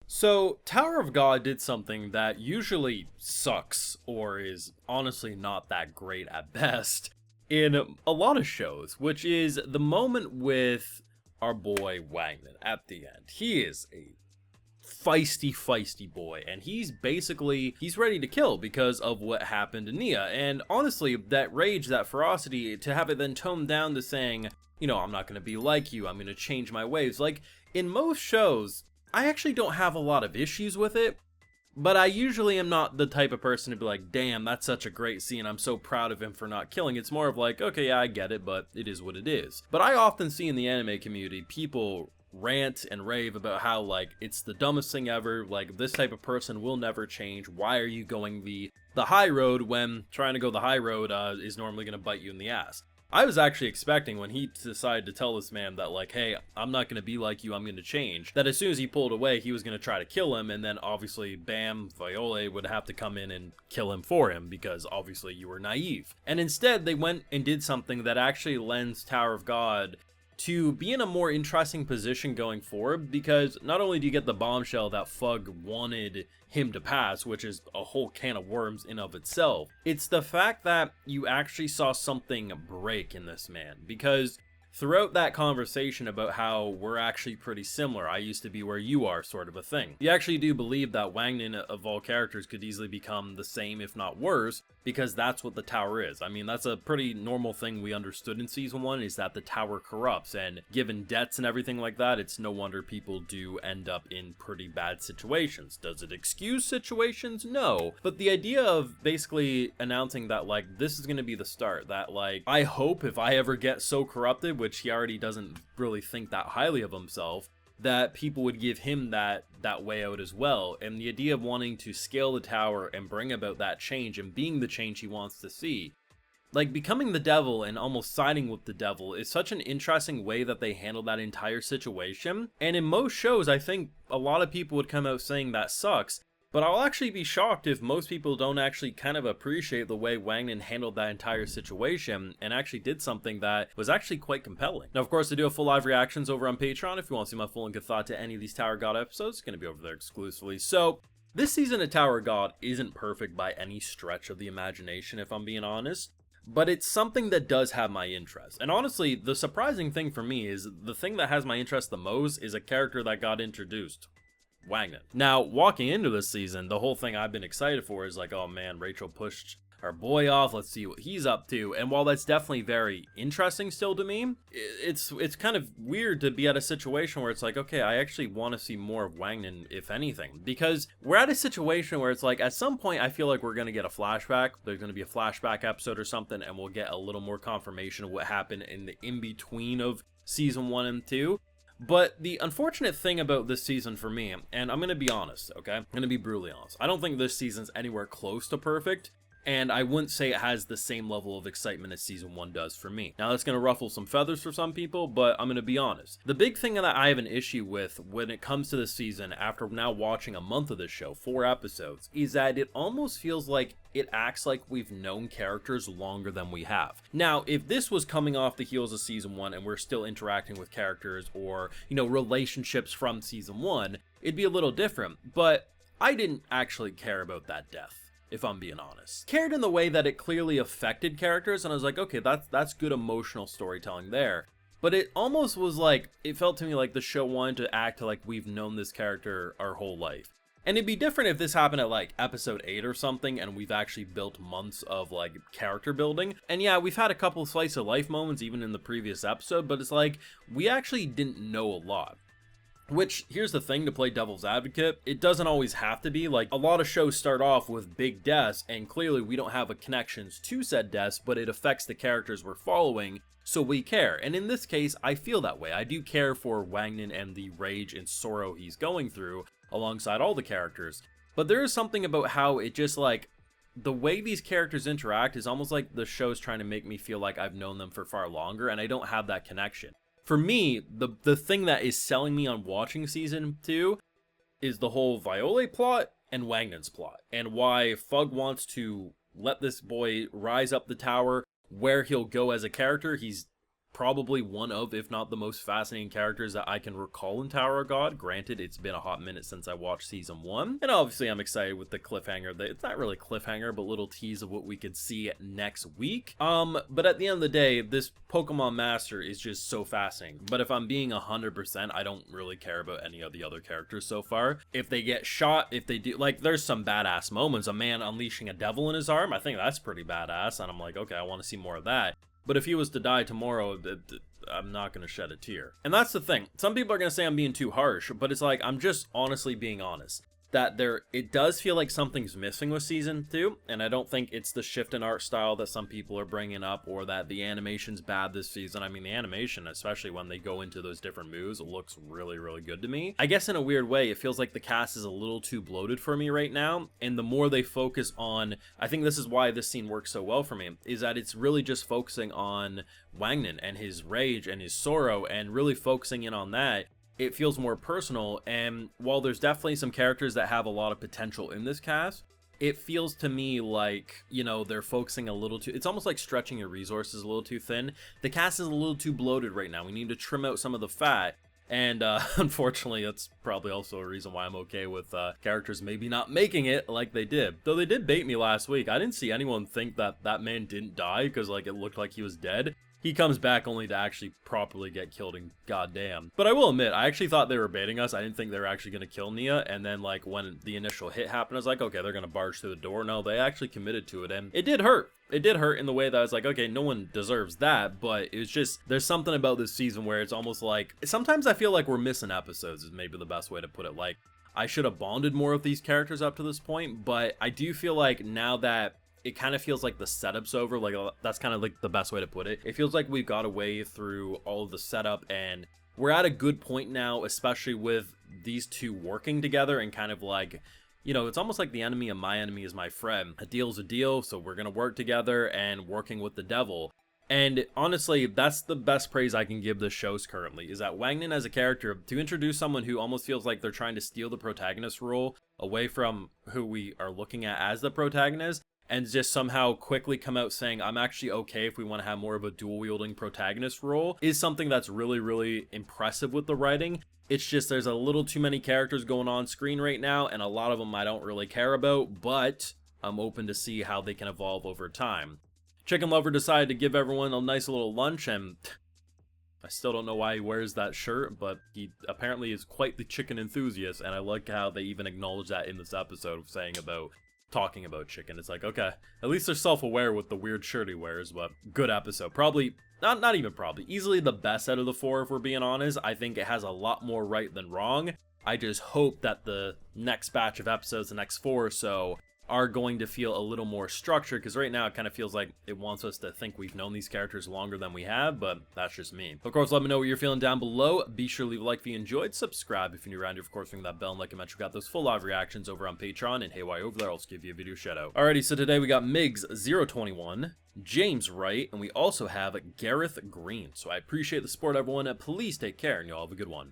So, Tower of God did something that usually sucks or is honestly not that great at best in a lot of shows, which is the moment with our boy Wangnan at the end. He is a feisty boy, and he's ready to kill because of what happened to Nia. And honestly, that rage, that ferocity, to have it then toned down to saying, I'm not going to be like you, I'm going to change my ways. Like, in most shows, I actually don't have a lot of issues with it, but I usually am not the type of person to be like, damn, that's such a great scene, I'm so proud of him for not killing. It's more of like, okay, yeah, I get it, but it is what it is. But I often see in the anime community people rant and rave about how, like, it's the dumbest thing ever, like, this type of person will never change, why are you going the high road when trying to go the high road is normally going to bite you in the ass. I was actually expecting when he decided to tell this man that, like, hey, I'm not going to be like you, I'm going to change, that as soon as he pulled away, he was going to try to kill him, and then obviously, bam, Viola would have to come in and kill him for him, because obviously you were naive. And instead, they went and did something that actually lends Tower of God to be in a more interesting position going forward, because not only do you get the bombshell that Fug wanted him to pass, which is a whole can of worms in of itself, it's the fact that you actually saw something break in this man, because throughout that conversation about how we're actually pretty similar, I used to be where you are sort of a thing, you actually do believe that Wangnan of all characters could easily become the same if not worse, because that's what the tower is. I mean, that's a pretty normal thing we understood in season 1, is that the tower corrupts, and given debts and everything like that, it's no wonder people do end up in pretty bad situations. Does it excuse situations? No. But the idea of basically announcing that, like, this is going to be the start, that, like, I hope if I ever get so corrupted, which he already doesn't really think that highly of himself, that people would give him that way out as well. And the idea of wanting to scale the tower and bring about that change and being the change he wants to see, like becoming the devil and almost siding with the devil, is such an interesting way that they handle that entire situation. And in most shows, I think a lot of people would come out saying that sucks, but I'll actually be shocked if most people don't actually kind of appreciate the way Wangnan handled that entire situation and actually did something that was actually quite compelling. Now, of course, I do have full live reactions over on Patreon. If you want to see my full and good thought to any of these Tower God episodes, it's going to be over there exclusively. So, this season of Tower God isn't perfect by any stretch of the imagination, if I'm being honest, but it's something that does have my interest. And honestly, the surprising thing for me is the thing that has my interest the most is a character that got introduced. Wangnan. Now, walking into this season, the whole thing I've been excited for is like, oh man, Rachel pushed our boy off, let's see what he's up to. And while that's definitely very interesting still to me, it's kind of weird to be at a situation where it's like, okay, I actually want to see more of Wangnan, if anything, because we're at a situation where it's like, at some point I feel like we're going to get a flashback, there's going to be a flashback episode or something, and we'll get a little more confirmation of what happened in the in-between of season 1 and 2. But the unfortunate thing about this season for me, and I'm going to be honest, okay? I'm going to be brutally honest. I don't think this season's anywhere close to perfect, and I wouldn't say it has the same level of excitement as season 1 does for me. Now, that's going to ruffle some feathers for some people, but I'm going to be honest. The big thing that I have an issue with when it comes to this season, after now watching a month of this show, 4 episodes, is that it almost feels like it acts like we've known characters longer than we have. Now, if this was coming off the heels of season 1 and we're still interacting with characters or, relationships from season 1, it'd be a little different, but I didn't actually care about that death, if I'm being honest. Cared in the way that it clearly affected characters, and I was like, okay, that's good emotional storytelling there. But it almost was like, it felt to me like the show wanted to act like we've known this character our whole life. And it'd be different if this happened at like episode 8 or something and we've actually built months of like character building. And yeah, we've had a couple slice of life moments even in the previous episode, but it's like, we actually didn't know a lot. Which, here's the thing, to play devil's advocate, it doesn't always have to be. Like, a lot of shows start off with big deaths, and clearly we don't have a connections to said deaths, but it affects the characters we're following, so we care. And in this case, I feel that way. I do care for Wangnan and the rage and sorrow he's going through, alongside all the characters. But there is something about how it just, like, the way these characters interact is almost like the show's trying to make me feel like I've known them for far longer, and I don't have that connection. For me, the thing that is selling me on watching season 2 is the whole Viola plot and Wangnan's plot, and why Fug wants to let this boy rise up the tower, where he'll go as a character. He's probably one of, if not the most fascinating characters that I can recall in Tower of God. Granted, it's been a hot minute since I watched season 1, and obviously I'm excited with the cliffhanger. It's not really cliffhanger, but little tease of what we could see next week. But at the end of the day, this Pokemon Master is just so fascinating. But if I'm being 100%, I don't really care about any of the other characters so far. If they get shot, if they do, like, there's some badass moments. A man unleashing a devil in his arm, I think that's pretty badass, and I'm like, okay, I want to see more of that. But if he was to die tomorrow, I'm not going to shed a tear. And that's the thing. Some people are going to say I'm being too harsh, but it's like, I'm just honestly being honest. That it does feel like something's missing with season 2, and I don't think it's the shift in art style that some people are bringing up, or that the animation's bad this season. I mean, the animation, especially when they go into those different moves, looks really, really good to me. I guess in a weird way, it feels like the cast is a little too bloated for me right now, and the more they focus on, I think this is why this scene works so well for me, is that it's really just focusing on Wangnan and his rage and his sorrow, and really focusing in on that. It feels more personal, and while there's definitely some characters that have a lot of potential in this cast, it feels to me like, you know, they're focusing a little too, it's almost like stretching your resources a little too thin. The cast is a little too bloated right now. We need to trim out some of the fat, and unfortunately, that's probably also a reason why I'm okay with characters maybe not making it like they did. Though they did bait me last week. I didn't see anyone think that that man didn't die, because like it looked like he was dead. He comes back only to actually properly get killed, and goddamn. But I will admit, I actually thought they were baiting us. I didn't think they were actually going to kill Nia, and then like when the initial hit happened, I was like, okay, they're going to barge through the door. No, they actually committed to it, and it did hurt. It did hurt in the way that I was like, okay, no one deserves that, but it was just, there's something about this season where it's almost like, sometimes I feel like we're missing episodes is maybe the best way to put it. Like, I should have bonded more with these characters up to this point, but I do feel like now that it kind of feels like the setup's over, like that's kind of like the best way to put it. It feels like we've got a way through all of the setup, and we're at a good point now, especially with these two working together and kind of like, you know, it's almost like the enemy of my enemy is my friend. A deal's a deal, so we're gonna work together, and working with the devil. And honestly, that's the best praise I can give this show's currently, is that Wangnan as a character, to introduce someone who almost feels like they're trying to steal the protagonist role away from who we are looking at as the protagonist, and just somehow quickly come out saying, I'm actually okay if we want to have more of a dual-wielding protagonist role, is something that's really, really impressive with the writing. It's just there's a little too many characters going on screen right now, and a lot of them I don't really care about, but I'm open to see how they can evolve over time. Chicken Lover decided to give everyone a nice little lunch, and I still don't know why he wears that shirt, but he apparently is quite the chicken enthusiast, and I like how they even acknowledge that in this episode, saying about talking about chicken. It's like, okay, at least they're self-aware with the weird shirt he wears, but good episode. Probably, not even probably, easily the best out of the 4 if we're being honest. I think it has a lot more right than wrong. I just hope that the next batch of episodes, the next 4 or so, are going to feel a little more structured, because right now it kind of feels like it wants us to think we've known these characters longer than we have, but that's just me. Of course, let me know what you're feeling down below. Be sure to leave a like if you enjoyed, subscribe if you're new around here, of course, ring that bell, and like I mentioned, we got those full live reactions over on Patreon, and hey, while you're over there, I'll just give you a video shout out. Alrighty, so today we got Migs021, James Wright, and we also have Gareth Green. So I appreciate the support, everyone. Please take care, and y'all have a good one.